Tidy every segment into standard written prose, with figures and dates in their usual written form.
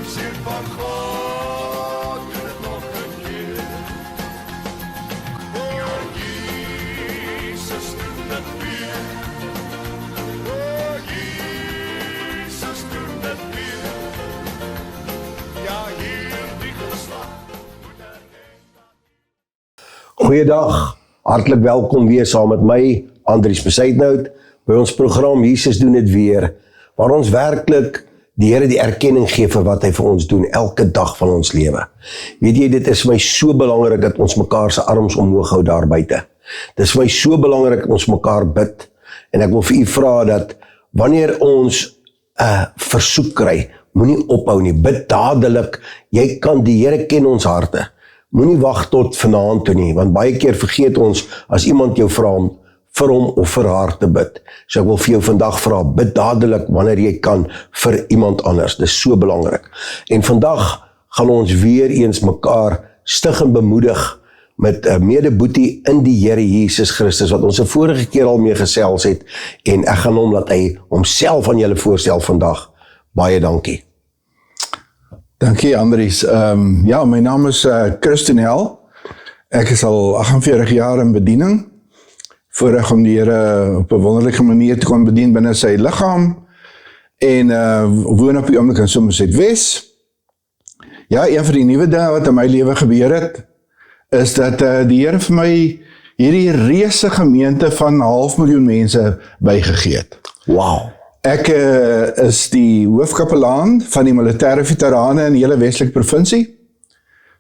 Sien van God, doen het nog een keer. Oh, Jesus, doen het weer. Oh, Jesus, doen het weer. Ja, hier die geslag moet Goeiedag, hartlik welkom weer saam met my, Andries Besuitnout, by ons program Jesus doen het weer, waar ons werklik die Here die erkenning gee vir wat hy vir ons doen, elke dag van ons lewe. Weet jy, dit is vir my so belangrik dat ons mekaar se arms omhoog hou daar buite. Dit is vir my so belangrik dat ons mekaar bid, en ek wil vir u vra dat, wanneer ons versoek kry, moenie ophou nie, bid dadelik, jy kan, die Here ken ons harte, moenie wag tot vanaand toe nie, want baie keer vergeet ons, as iemand jou vra om vir hom of vir haar te bid. So ek wil vir jou vandag vra, bid dadelik wanneer jy kan vir iemand anders. Dit is so belangrik. En vandag gaan ons weer eens mekaar stig en bemoedig met 'n medeboetie in die Here Jesus Christus, wat ons 'n vorige keer al mee gesels het, en ek gaan hom laat hy homself aan julle voorstel vandag. Baie dankie. Dankie Andries. Ja, my naam is Christenel. Ek is al 48 jaar in bediening. Voorreg om die Here op 'n wonderlike manier te kon bedien binne sy liggaam. En woon op die oomblik in Somerset-Wes. Ja, een van die nuwe dinge wat in my lewe gebeur het, is dat die Here vir my hierdie reuse gemeente van 500.000 mense bygegee het. Wow. Ek is die hoofkapelaan van die militêre veterane in die hele Westelike provinsie,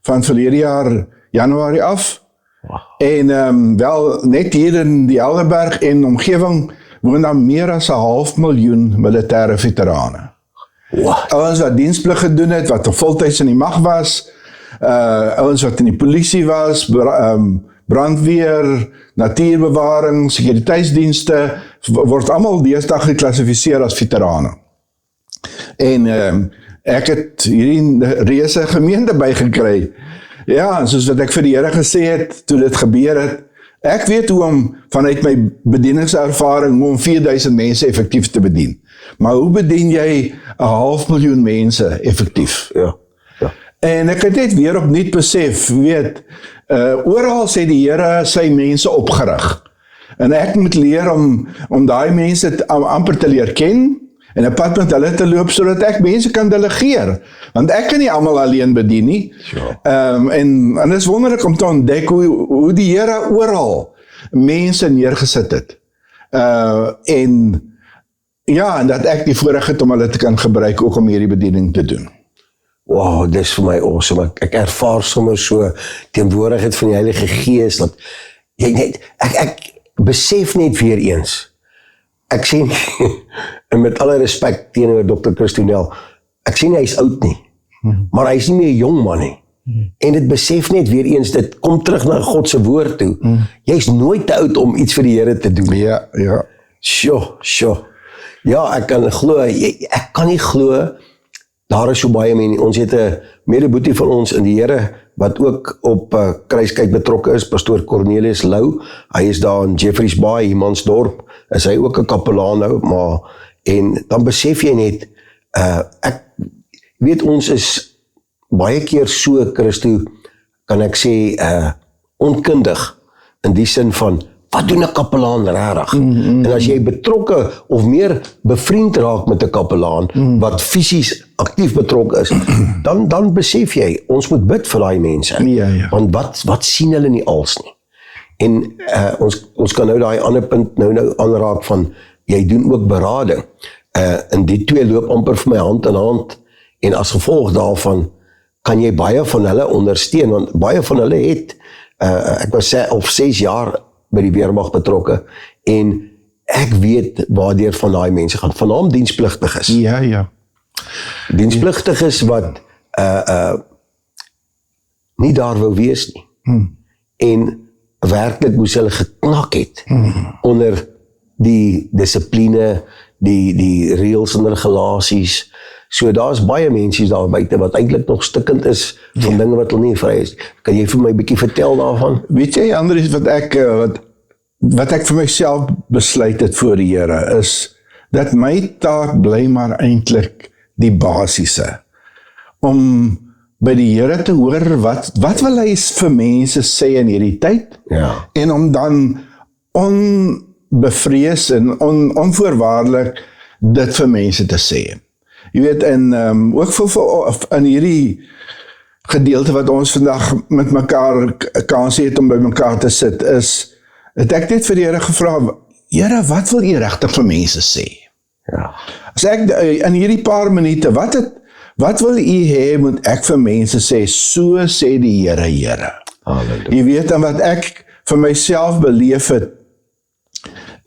van verlede jaar Januarie af. Wow. En wel, net hier in die Helderberg en omgewing woon daar meer as 500.000 militêre veterane. Wow. Ouens wat diensplig gedoen het, wat voltyds in die mag was, ouens wat in die polisie was, brandweer, natuurbewaring, sekuriteitsdienste, word almal deesdae geklassifiseer as veterane. En ek het hierdie reuse gemeente bygekry. Ja, soos wat ek vir die Here gesê het, toe dit gebeur het, ek weet hoe om, vanuit my bedieningservaring, hoe om 4000 mense effektief te bedien. Maar hoe bedien jy 500.000 mense effektief? Ja. En ek het net weer opnuut besef, weet, oral sê die Here sy mense opgerig. En ek moet leer om daai mense amper te leer ken, en 'n pad met hulle te loop, sodat ek mense kan delegeer. Want ek kan nie almal alleen bedien nie. Sure. En dit is wonderlik om te ontdek hoe die Here oral mense neergesit het. En ja, en dat ek die voorreg het om hulle te kan gebruik, ook om hierdie bediening te doen. Wow, dit is vir my awesome. Ek ervaar sommer so teenwoordigheid van die Heilige Gees, dat jy net, ek besef net weer eens, ek sê nie, en met alle respek teenoor Dr. Christenel, ek sê nie hy is oud nie, maar hy is nie meer 'n jong man nie. En dit besef net weer eens, dit kom terug na God se woord toe. Jy is nooit te oud om iets vir die Here te doen. Ja. Sjoe. Ja, ek kan nie glo, daar is so baie mense. Ons het 'n medeboetie van ons in die Here, wat ook op Kruiskyk betrokke is, pastoor Cornelius Lou. Hy is daar in Jeffreys Bay, Humansdorp, is hy ook 'n kapelaan nou, maar, en dan besef jy net, ek weet, ons is baie keer so, Christo, kan ek sê, onkundig, in die sin van, wat doen 'n kapelaan regtig? En as jy betrokke of meer bevriend raak met 'n kapelaan, wat fisies aktief betrokke is, dan besef jy, ons moet bid vir daai mense. Ja. Want wat sien hulle nie als nie? En ons kan nou daai ander punt nou aanraak van, jy doen ook berading. En die twee loop amper vir my hand in hand, en as gevolg daarvan, kan jy baie van hulle ondersteun, want baie van hulle het, ek was 6 jaar by die weermag betrokke, en ek weet waardeur van daai mense gaan, van hom dienspligtiges. Ja. Dienspligtiges wat nie daar wou wees nie. En werklik moes hulle geknak het onder die dissipline, die reëls en regulasies. So daar's baie mense daar buite wat eintlik nog stikkend is van dinge wat hulle nie vry is. Kan jy vir my 'n bietjie vertel daarvan? Weet jy, Andries, wat ek vir myself besluit het voor die Here is dat my taak bly maar eintlik die basiese. om by die Here te hoor, wat wil hy vir mense sê in hierdie tyd, en om dan onbevrees en onvoorwaardelik dit vir mense te sê. Jy weet, en ook in hierdie gedeelte wat ons vandag met mekaar kans het om by mekaar te sit, het ek net vir die Here gevra, Here, wat wil jy regtig vir mense sê? As ek in hierdie paar minute, wat wil jy hê, moet ek vir mense sê, so sê die Here. Jy weet, en wat ek vir myself beleef het,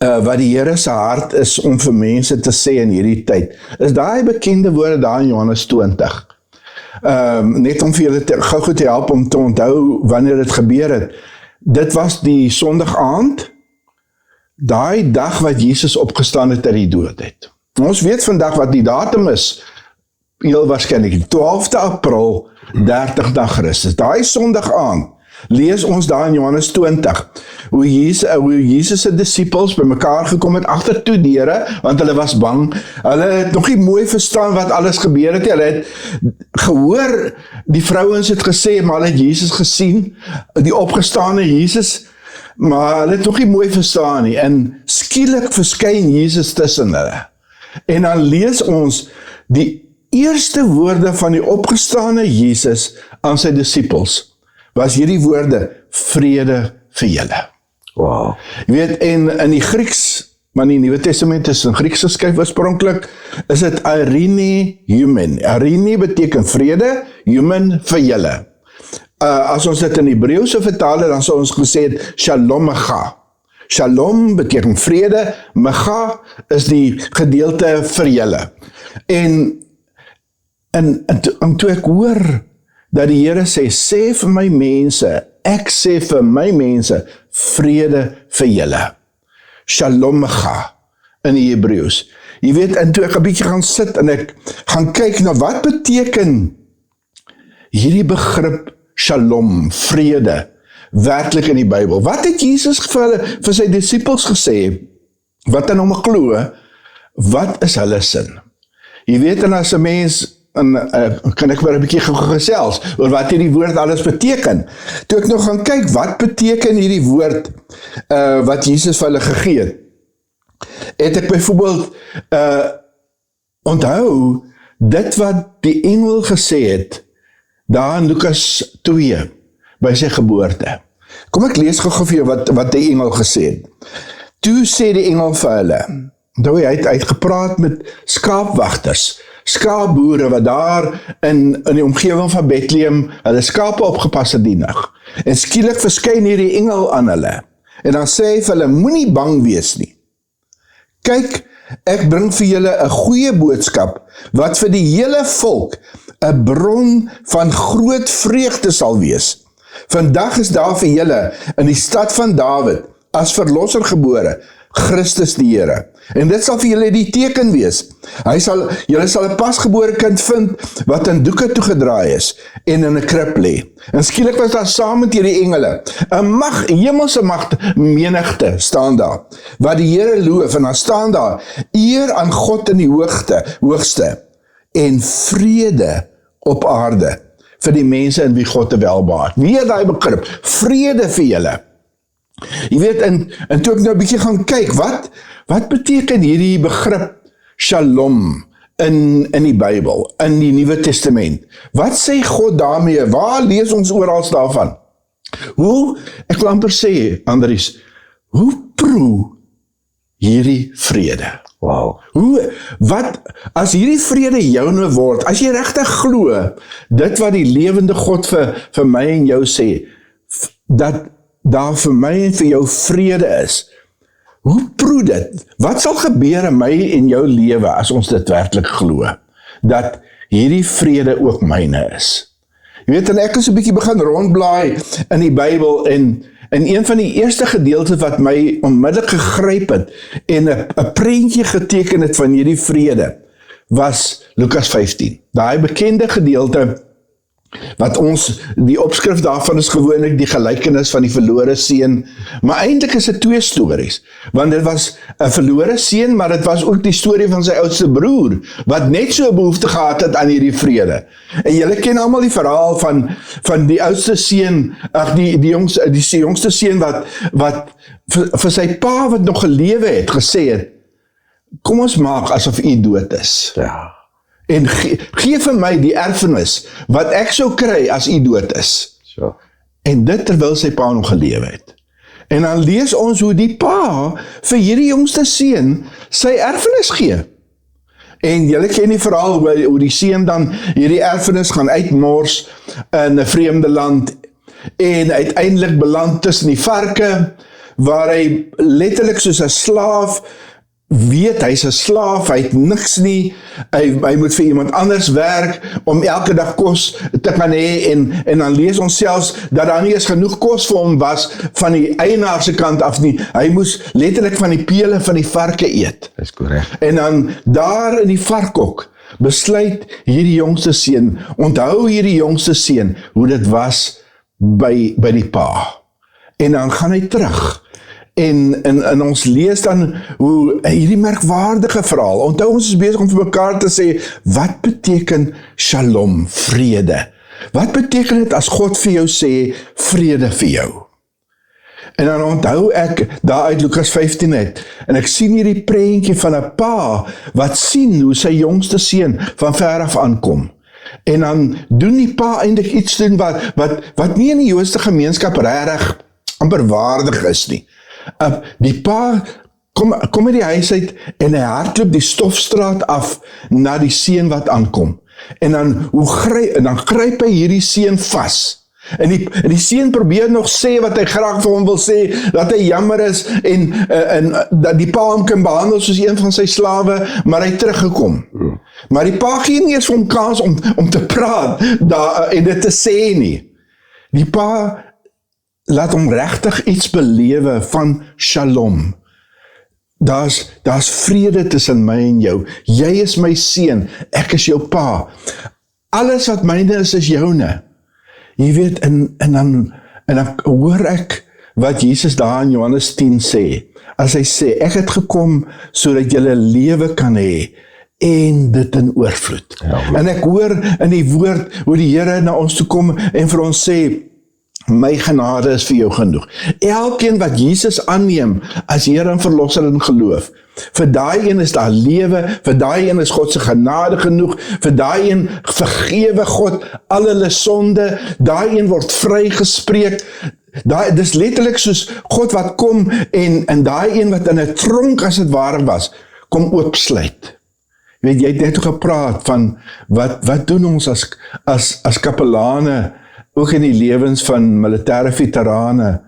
wat die Here se hart is om vir mense te sê in hierdie tyd, is daai bekende woorde daar in Johannes 20. Net om vir julle gou te help om te onthou wanneer dit gebeur het. Dit was die Sondag aand, daai dag wat Jesus opgestaan het uit die dood het. Ons weet vandag wat die datum is, heel waarskynlik die 12de April 30 na Christus. Daai Sondag aand lees ons daar in Johannes 20, hoe Jesus se disippels by mekaar gekom het agter toe deure, want hulle was bang. Hulle het nog nie mooi verstaan wat alles gebeur het. Hulle het gehoor, die vrouens het gesê, maar hulle het Jesus gesien, die opgestane Jesus, maar hulle het nog nie mooi verstaan nie. En skielik verskyn Jesus tussen hulle. En dan lees ons die eerste woorde van die opgestane Jesus aan sy disippels, was hierdie woorde, vrede vir julle. Wow. Jy weet, en in die Grieks, maar die Nuwe Testament is in Grieks geskryf oorspronklik, is dit Irene Human. Irene beteken vrede, human vir julle. As ons dit in Hebreëus sou vertaal, dan sou ons gesê het, Shalom Mecha. Shalom beteken vrede, Mecha is die gedeelte vir julle. En toe ek hoor dat die Here sê vir my mense, ek sê vir my mense, vrede vir julle. Shalom Mecha in die Hebreëus. Jy weet, en toe ek 'n bietjie gaan sit en ek gaan kyk na wat beteken hierdie begrip Shalom, vrede, werklik in die Bybel. Wat het Jesus vir sy disippels gesê, wat in hom glo, wat is hulle sin? Jy weet, en as 'n mens, kan ek maar 'n bietjie gesels oor wat hierdie woord alles beteken. Toe ek nog gaan kyk, wat beteken hierdie woord wat Jesus vir hulle gegee het ek byvoorbeeld onthou dit wat die engel gesê het daar in Lukas 2 by sy geboorte. Kom ek lees gou vir jou wat die engel gesê het. Toe sê die engel vir hulle, hy het gepraat met skaapwagters, skaapboere wat daar in die omgewing van Bethlehem hulle skape opgepas het die nag. En skielik verskyn hierdie engel aan hulle. En dan sê hy vir hulle, moenie bang wees nie. Kyk, ek bring vir julle 'n goeie boodskap wat vir die hele volk 'n bron van groot vreugde sal wees. Vandag is daar vir julle in die stad van Dawid as verlosser gebore, Christus die Here. En dit sal vir julle die teken wees. Julle sal 'n pasgebore kind vind wat in doeke toegedraai is en in 'n krib lê. En skielik was daar saam met hierdie engele 'n hemelse menigte staan daar, wat die Here loof, en dan staan daar eer aan God in die hoogste en vrede op aarde vir die mense in wie God te welbehaag. Weer daai begrip, vrede vir julle. Jy weet, en toe ek nou 'n bietjie gaan kyk, wat beteken hierdie begrip Shalom in die Bybel, in die Nuwe Testament? Wat sê God daarmee? Waar lees ons oral daarvan? Ek wil amper sê, Andries, hoe proe hierdie vrede? Wow. As hierdie vrede joune word, as jy regtig glo, dit wat die lewende God vir my en jou sê, dat daar vir my en vir jou vrede is, hoe proe dit? Wat sal gebeur in my en jou lewe as ons dit werklik glo, dat hierdie vrede ook myne is? Jy weet, en ek is 'n bietjie begin rondblaai in die Bybel, en een van die eerste gedeeltes wat my onmiddellik gegryp het, en 'n prentjie geteken het van hierdie vrede, was Lukas 15. Daai bekende gedeelte, wat ons, die opskrif daarvan is gewoonlik die gelykenis van die verlore seun, maar eintlik is dit 2 stories, want dit was 'n verlore seun, maar dit was ook die storie van sy oudste broer, wat net so 'n behoefte gehad het aan hierdie vrede. En julle ken almal die verhaal van die oudste seun, die jongste seun wat vir sy pa wat nog gelewe het, gesê het, kom ons maak asof u dood is. Ja. En gee vir my die erfenis wat ek sou kry as u dood is. So. En dit terwyl sy pa nog gelewe het. En dan lees ons hoe die pa vir hierdie jongste seun sy erfenis gee. En julle ken die verhaal hoe die seun dan hierdie erfenis gaan uitmors in 'n vreemde land en uiteindelik beland tussen die varke, waar hy letterlik soos 'n slaaf weet, hy's 'n slaaf, hy het niks nie, hy moet vir iemand anders werk, om elke dag kos te kan hê, en dan lees ons selfs, dat daar nie eens genoeg kos vir hom was, van die eienaar se kant af nie, hy moes letterlik van die pele van die varke eet. Dis korrek. En dan, daar in die varkhok, besluit hierdie jongste seun, onthou hierdie jongste seun, hoe dit was by die pa. En dan gaan hy terug, en ons lees dan hoe hierdie merkwaardige verhaal, onthou ons is besig om vir mekaar te sê, wat beteken shalom, vrede? Wat beteken dit as God vir jou sê, vrede vir jou? En dan onthou ek daar uit Lukas 15 het, en ek sien hierdie prentjie van 'n pa, wat sien hoe sy jongste seun van ver af aankom. En dan doen die pa eintlik iets doen wat nie in die Joodse gemeenskap regtig amper waardig is nie. Die pa kom uit die huis uit en hy hardloop die stofstraat af na die seun wat aankom. En dan gryp hy hierdie seun vas. En die seun probeer nog sê wat hy graag vir hom wil sê, dat hy jammer is en dat die pa hom kan behandel soos een van sy slawe, maar hy het teruggekom. Maar die pa gee nie eens vir hom kans om te praat en dit te sê nie. Die pa laat hom regtig iets belewe van shalom. Daar's vrede tussen my en jou. Jy is my seun, ek is jou pa. Alles wat myne is joune. Jy weet, en dan hoor ek wat Jesus daar in Johannes 10 sê. As hy sê, ek het gekom sodat julle lewe kan hê en dit in oorvloed. Ja, en ek hoor in die woord hoe die Here na ons toe kom en vir ons sê, my genade is vir jou genoeg. Elkeen wat Jesus aanneem as Here en Verlosser in geloof, vir daai een is daar lewe, vir daai een is God se genade genoeg, vir daai een vergewe God al hulle sonde, daai een word vrygespreek. Dis letterlik soos God wat kom en daai een wat in 'n tronk as dit ware was, kom oopsluit. Jy weet, jy het net gepraat van wat doen ons as kapelane, ook in die lewens van militêre veterane,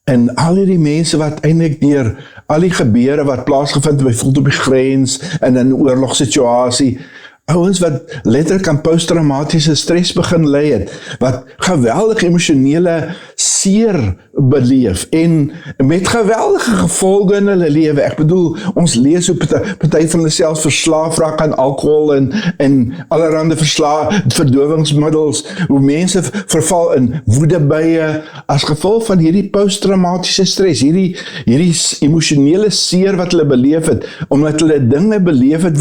en al die mense wat eintlik deur al die gebeure wat plaasgevind het, byvoorbeeld op die grens, en in 'n oorlogssituasie, ouens wat letterlik aan posttraumatiese stres begin ly het, wat geweldig emosionele seer beleef, en met geweldige gevolge in hulle lewe. Ek bedoel, ons lees hoe party van hulle selfs verslaaf raak aan alkohol en allerhande verdowingsmiddels, hoe mense verval in woedebuie as gevolg van hierdie posttraumatiese stres, hierdie emosionele seer wat hulle beleef het, omdat hulle dinge beleef het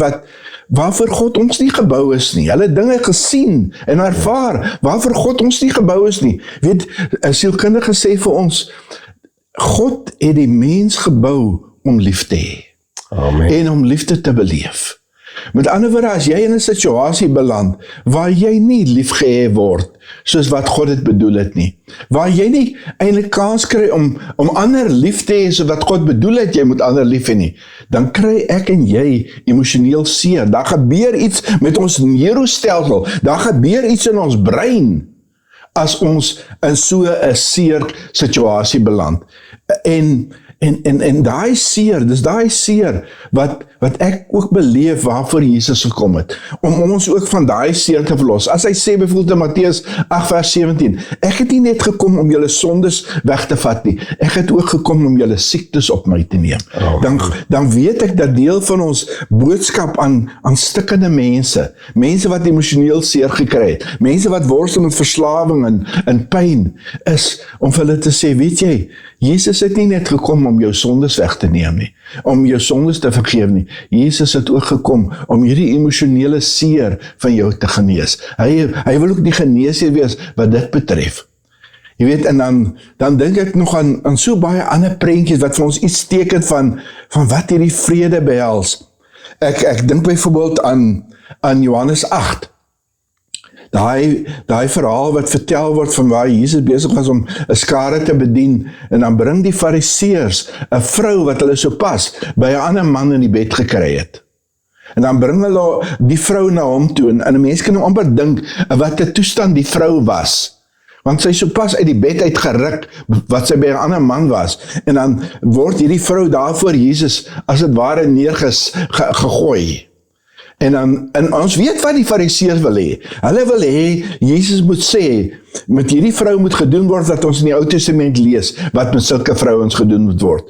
waarvoor God ons nie gebou is nie. Hulle dinge gesien en ervaar, waarvoor God ons nie gebou is nie. Weet, 'n sielkundige sê vir ons, God het die mens gebou om lief te hê. Amen. En om liefde te beleef. Met ander woorde, as jy in 'n situasie beland, waar jy nie lief gehê word, soos wat God het bedoel het nie, waar jy nie eintlik kans kry om ander lief te hê, soos wat God bedoel het, jy moet ander lief hê nie, dan kry ek en jy emosioneel seer, daar gebeur iets met ons neurostelsel, daar gebeur iets in ons brein, as ons in so 'n seer situasie beland. En En daai seer, dis daai seer wat ek ook beleef waarvoor Jesus gekom het, om ons ook van daai seer te verlos. As hy sê byvoorbeeld in Matteus 8 vers 17, ek het nie net gekom om julle sondes weg te vat nie, ek het ook gekom om julle siektes op my te neem. Dan weet ek dat deel van ons boodskap aan stikkende mense wat emosioneel seer gekry het, mense wat worstel met verslawing en pyn, is om vir hulle te sê, weet jy, Jesus het nie net gekom om jou sondes weg te neem nie, om jou sondes te vergeef nie. Jesus het ook gekom om hierdie emosionele seer van jou te genees. Hy wil ook die geneesheer wees wat dit betref. Jy weet, en dan dink ek nog aan so baie ander prentjies wat vir ons iets teken van wat hierdie vrede behels. Ek dink byvoorbeeld aan Johannes 8. Daai verhaal wat vertel word van waar Jesus besig was om 'n skare te bedien, en dan bring die fariseërs 'n vrou wat hulle sopas by 'n ander man in die bed gekry het. En dan bring hulle die vrou na hom toe, en 'n mens kan nou amper dink wat 'n toestand die vrou was. Want sy sopas uit die bed uitgeruk wat sy by 'n ander man was, en dan word hierdie vrou daarvoor Jesus as dit ware neergegooi. En ons weet wat die fariseërs wil hê. Hulle wil hê, Jesus moet sê, met hierdie vrou moet gedoen word wat ons in die Ou Testament lees, wat met sulke vrouens gedoen moet word.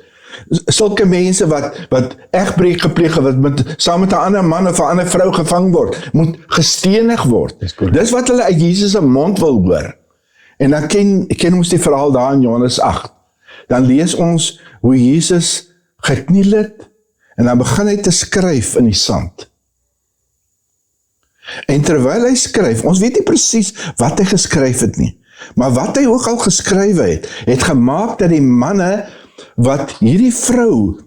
Sulke mense wat egbreek gepleeg het, wat saam met 'n ander man of 'n ander vrou gevang word, moet gestenig word. Dis wat hulle uit Jesus se mond wil hoor. En dan ken ons die verhaal daar in Johannes 8. Dan lees ons hoe Jesus gekniel het, en dan begin hy te skryf in die sand. En terwyl hy skryf, ons weet nie presies wat hy geskryf het nie, maar wat hy ook al geskryf het gemaak dat die manne wat hierdie vrou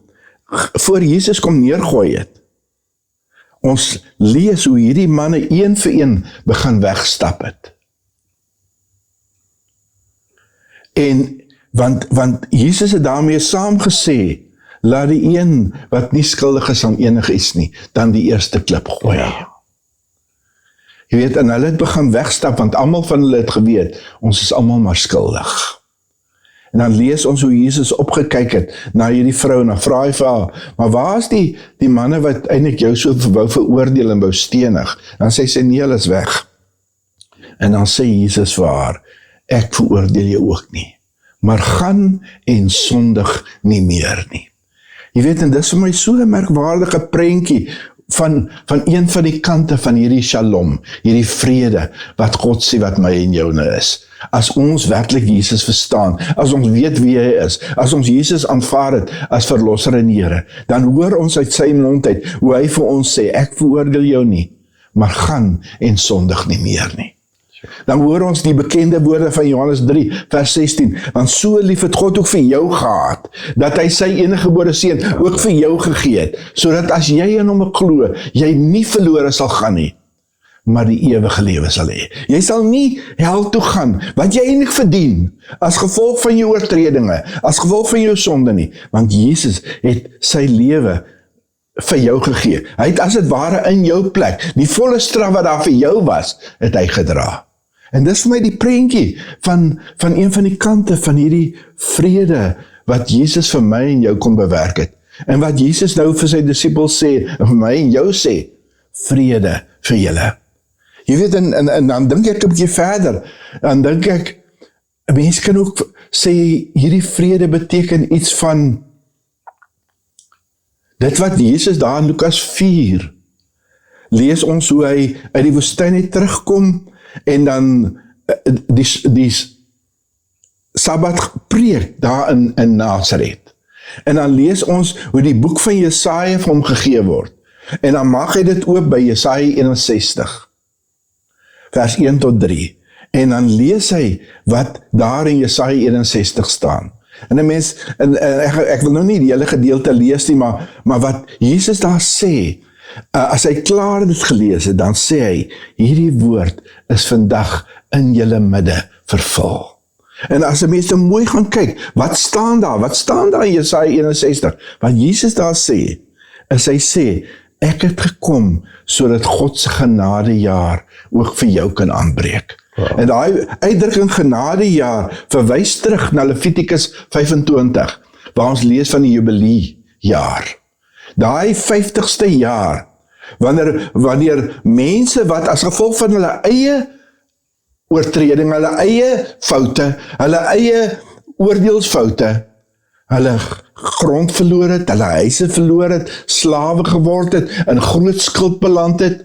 voor Jesus kom neergooi het, ons lees hoe hierdie manne een vir een begin wegstap het. En want Jesus het daarmee saam gesê, laat die een wat nie skuldig is aan enige iets nie, dan die eerste klip gooi. Ja. Jy weet, en hulle het begin wegstap, want almal van hulle het geweet, ons is almal maar skuldig. En dan lees ons hoe Jesus opgekyk het na hierdie vrou, en dan vra hy vir haar, maar waar is die manne wat eintlik jou so wou veroordeel en wou stenig? Dan sê sy, nee, hulle is weg. En dan sê Jesus vir haar, ek veroordeel jou ook nie, maar gaan en sondig nie meer nie. Jy weet, en dis vir my so 'n merkwaardige prentjie van een van die kante van hierdie shalom, hierdie vrede, wat God sê wat my en jou nou is. As ons werklik Jesus verstaan, as ons weet wie hy is, as ons Jesus aanvaar het as verlosser en Here, dan hoor ons uit sy mond uit, hoe hy vir ons sê, ek veroordeel jou nie, maar gaan en sondig nie meer nie. Dan hoor ons die bekende woorde van Johannes 3 vers 16, want so lief het God ook vir jou gehad, dat hy sy enige gebore seun ook vir jou gegee het, sodat as jy in hom glo, jy nie verlore sal gaan nie, maar die ewige lewe sal hê. Jy sal nie hel toe gaan, wat jy eintlik verdien, as gevolg van jou oortredinge, as gevolg van jou sonde nie, want Jesus het sy lewe vir jou gegee. Hy het as dit ware in jou plek, die volle straf wat daar vir jou was, het hy gedra. En dis vir my die prentjie van een van die kante van hierdie vrede, wat Jesus vir my en jou kom bewerk het. En wat Jesus nou vir sy disippels sê, en vir my en jou sê, vrede vir julle. Jy weet, en dan dink ek 'n bietjie verder, dan dink ek, 'n mens kan ook sê, hierdie vrede beteken iets van, dit wat Jesus daar in Lukas 4, lees ons hoe hy uit die woestyn terugkom, en dan die Sabbat preek daar in Nazareth. En dan lees ons hoe die boek van Jesaja vir hom gegee word. En dan maak hy dit oop by Jesaja 61, vers 1 tot 3. En dan lees hy wat daar in Jesaja 61 staan. En 'n mens, ek wil nou nie die hele gedeelte lees nie, maar wat Jesus daar sê, as hy klaar dit gelees het, dan sê hy, hierdie woord is vandag in julle midde vervul. En as 'n mens mooi gaan kyk, wat staan daar in Jesaja 61? Wat Jesus daar sê, is hy sê, ek het gekom, sodat God se genadejaar ook vir jou kan aanbreek. Wow. En daai uitdrukking genadejaar verwys terug na Levitikus 25, waar ons lees van die jubiliejaar. Daai 50ste jaar, wanneer mense wat as gevolg van hulle eie oortreding, hulle eie foute, hulle eie oordeelsfoute, hulle grond verloor het, hulle huise verloor het, slawe geword het, in groot skuld beland het,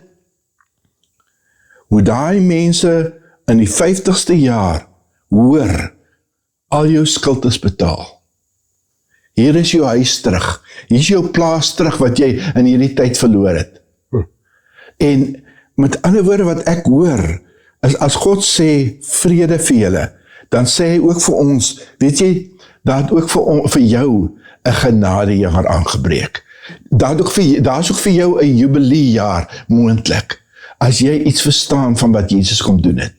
hoe daai mense in die 50ste jaar hoor, al jou skuld is betaal. Hier is jou huis terug, hier is jou plaas terug wat jy in hierdie tyd verloor het. En met ander woorde wat ek hoor, is as God sê vrede vir julle, dan sê hy ook vir ons, weet jy, dat ook vir jou 'n genadejaar aangebreek. Daar is ook vir jou 'n jubiliejaar moontlik, as jy iets verstaan van wat Jesus kom doen het.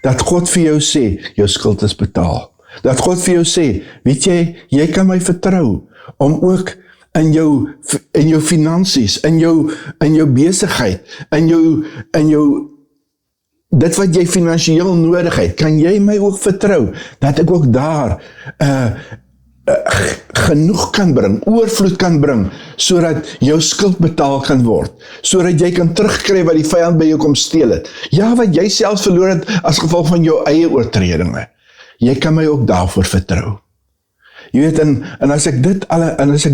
Dat God vir jou sê, jou skuld is betaal. Dat God vir jou sê, weet jy kan my vertrou, om ook in jou finansies, in jou besigheid, in jou dit wat jy finansiëel nodig het, kan jy my ook vertrou, dat ek ook daar genoeg kan bring, oorvloed kan bring, sodat jou skuld betaal kan word, sodat jy kan terugkry wat die vyand by jou kom steel het. Ja, wat jy self verloor het, as gevolg van jou eie oortredinge. Jy kan my ook daarvoor vertrou. Jy weet, en as ek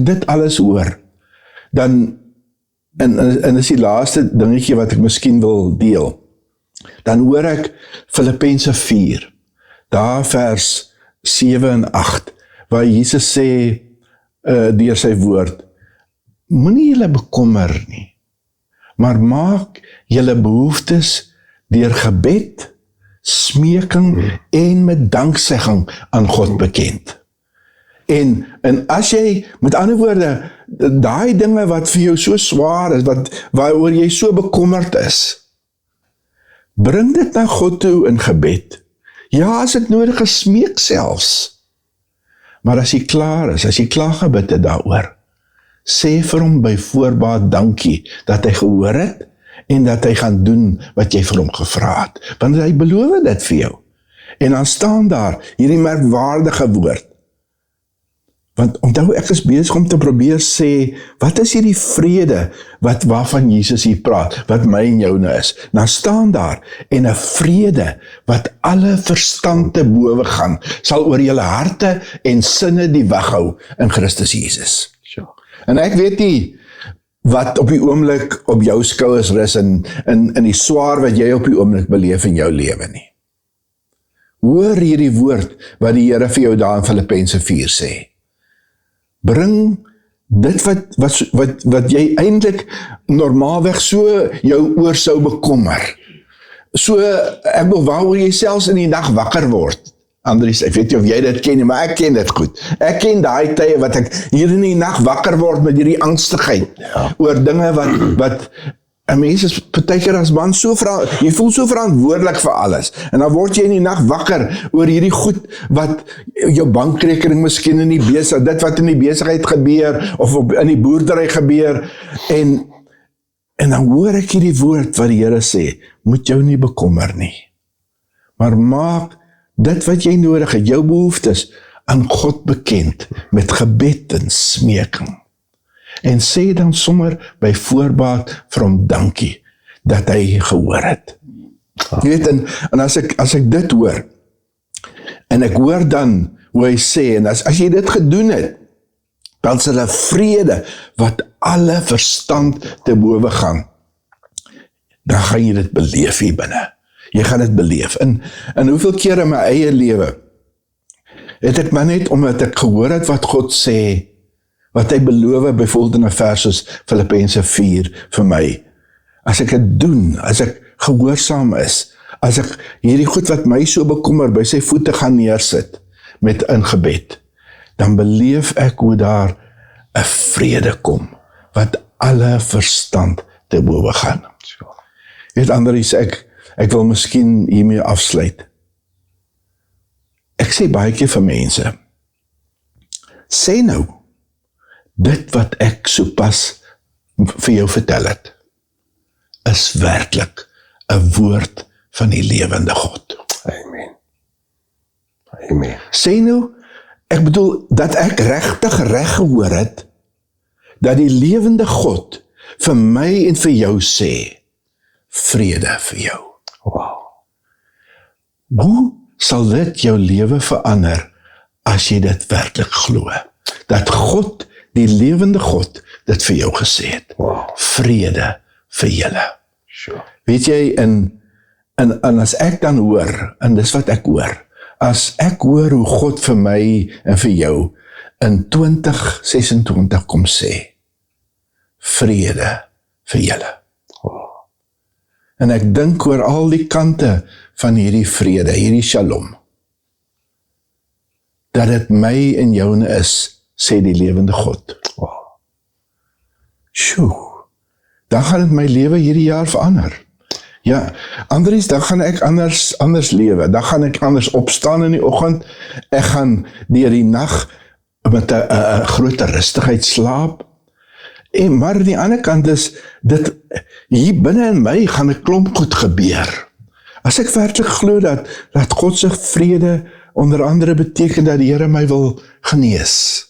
dit alles hoor, dan, en is die laaste dingetje wat ek miskien wil deel, dan hoor ek Filippense 4, daar vers 7 en 8, waar Jesus sê, deur sy woord, moenie julle bekommer nie, maar maak julle behoeftes deur gebed, smeking en met danksegging aan God bekend. En as jy, met ander woorde, daai dinge wat vir jou so swaar is, waaroor jy so bekommerd is, bring dit na God toe in gebed. Ja, as dit nodig is, smeek selfs. Maar as jy klaar is, as jy klaar gebid het daaroor, sê vir hom by voorbaat dankie, dat hy gehoor het, en dat hy gaan doen wat jy vir hom gevra het. Want hy beloof dit vir jou. En dan staan daar hierdie merkwaardige woord. Want onthou, ek is besig om te probeer sê, wat is hierdie vrede waarvan Jesus hier praat, wat my en jou nou is? Dan staan daar, en 'n vrede wat alle verstand te bowe gaan, sal oor julle harte en sinne die weg hou in Christus Jesus. En ek weet nie wat op die oomblik op jou skouers rus in die swaar wat jy op die oomblik beleef in jou lewe nie. Hoor hierdie woord wat die Here vir jou daar in Filippense 4 sê. Bring dit wat jy eintlik normaalweg so jou oor sou bekommer. So, ek wil waaroor jy selfs in die nag wakker word. Andries, ek weet nie of jy dit ken nie, maar ek ken dit goed. Ek ken daai tye wat ek hier in die nag wakker word met hierdie angstigheid, oor dinge wat 'n mens is partykeer as man jy voel so verantwoordelik vir alles, en dan word jy in die nag wakker oor hierdie goed wat jou bankrekening miskien in die dit wat in die besigheid gebeur, of in die boerdery gebeur, en dan hoor ek hierdie woord wat die Here sê, moet jou nie bekommer nie, maar maak dit wat jy nodig het, jou behoeftes, aan God bekend, met gebed en smeking. En sê dan sommer by voorbaat vir hom dankie, dat hy gehoor het. Jy weet, en as ek dit hoor, en ek hoor dan hoe hy sê, en as jy dit gedoen het, dan is hulle vrede, wat alle verstand te bowe gaan, dan gaan jy dit beleef hier binne. Jy gaan dit beleef. En hoeveel keer in my eie lewe, het ek maar net, omdat ek gehoor het wat God sê, wat hy beloof, byvoorbeeld in 'n vers soos Filippense 4 vir my, as ek dit doen, as ek gehoorsaam is, as ek hierdie goed wat my so bekommer, by sy voete gaan neersit, met in gebed, dan beleef ek hoe daar 'n vrede kom, wat alle verstand te bowe gaan. Weet Andries, ek wil miskien hiermee afsluit. Ek sê baie keer vir mense, sê nou, dit wat ek sopas vir jou vertel het, is werklik 'n woord van die lewende God. Amen. Amen. Sê nou, Ek bedoel, dat ek regtig reg gehoor het, dat die lewende God vir my en vir jou sê, vrede vir jou. Wow. Hoe sal dit jou lewe verander as jy dit werklik glo? Dat God, die lewende God, dit vir jou gesê het. Wow. Vrede vir julle. Sure. Weet jy, en as ek dan hoor, en dis wat ek hoor, as ek hoor hoe God vir my en vir jou in 2026 kom sê, vrede vir julle. En ek dink oor al die kante van hierdie vrede, hierdie shalom, dat dit my en joune is, sê die lewende God. Wow. Sjoe, dan gaan dit my lewe hierdie jaar verander. Ja, Andries, dan gaan ek anders lewe, dan gaan ek anders opstaan in die oggend, ek gaan deur die nag met 'n groter rustigheid slaap, maar aan die ander kant is, dit hier binne in my gaan 'n klomp goed gebeur. As ek werklik glo dat God se vrede onder andere beteken dat die Here my wil genees,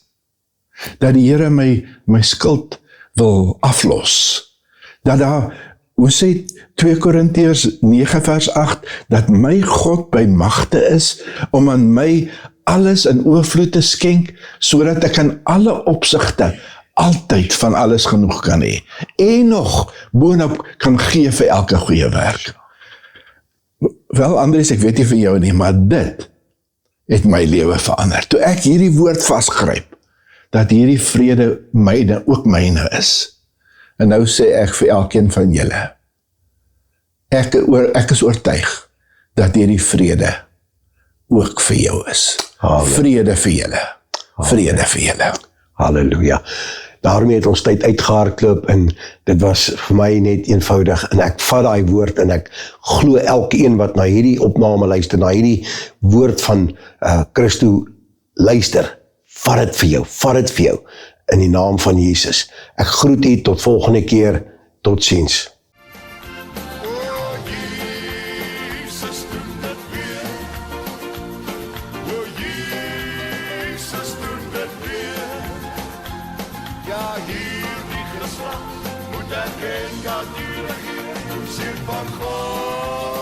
dat die Here my skuld wil aflos, dat daar, hoe sê 2 Korintiërs 9 vers 8, dat my God by magte is om aan my alles in oorvloed te skenk, sodat ek in alle opsigte altyd van alles genoeg kan hê, en nog boonop kan gee vir elke goeie werk. Wel, Andries, ek weet nie vir jou nie, maar dit het my lewe verander. Toe ek hierdie woord vasgryp, dat hierdie vrede myne, ook myne is. En nou sê ek vir elkeen van julle, ek is oortuig dat hierdie vrede ook vir jou is. Amen. Vrede vir julle. Vrede vir julle. Halleluja. Daarmee het ons tyd uitgehardloop en dit was vir my net eenvoudig en ek vat daai woord en ek glo elkeen wat na hierdie opname luister, na hierdie woord van Christo luister, vat dit vir jou in die naam van Jesus. Ek groet u tot volgende keer, totsiens. O Jesus, doen dit weer. O Jesus, doen dit weer. Ja, hierdie geslag moet erken dat u regeer, sien van God.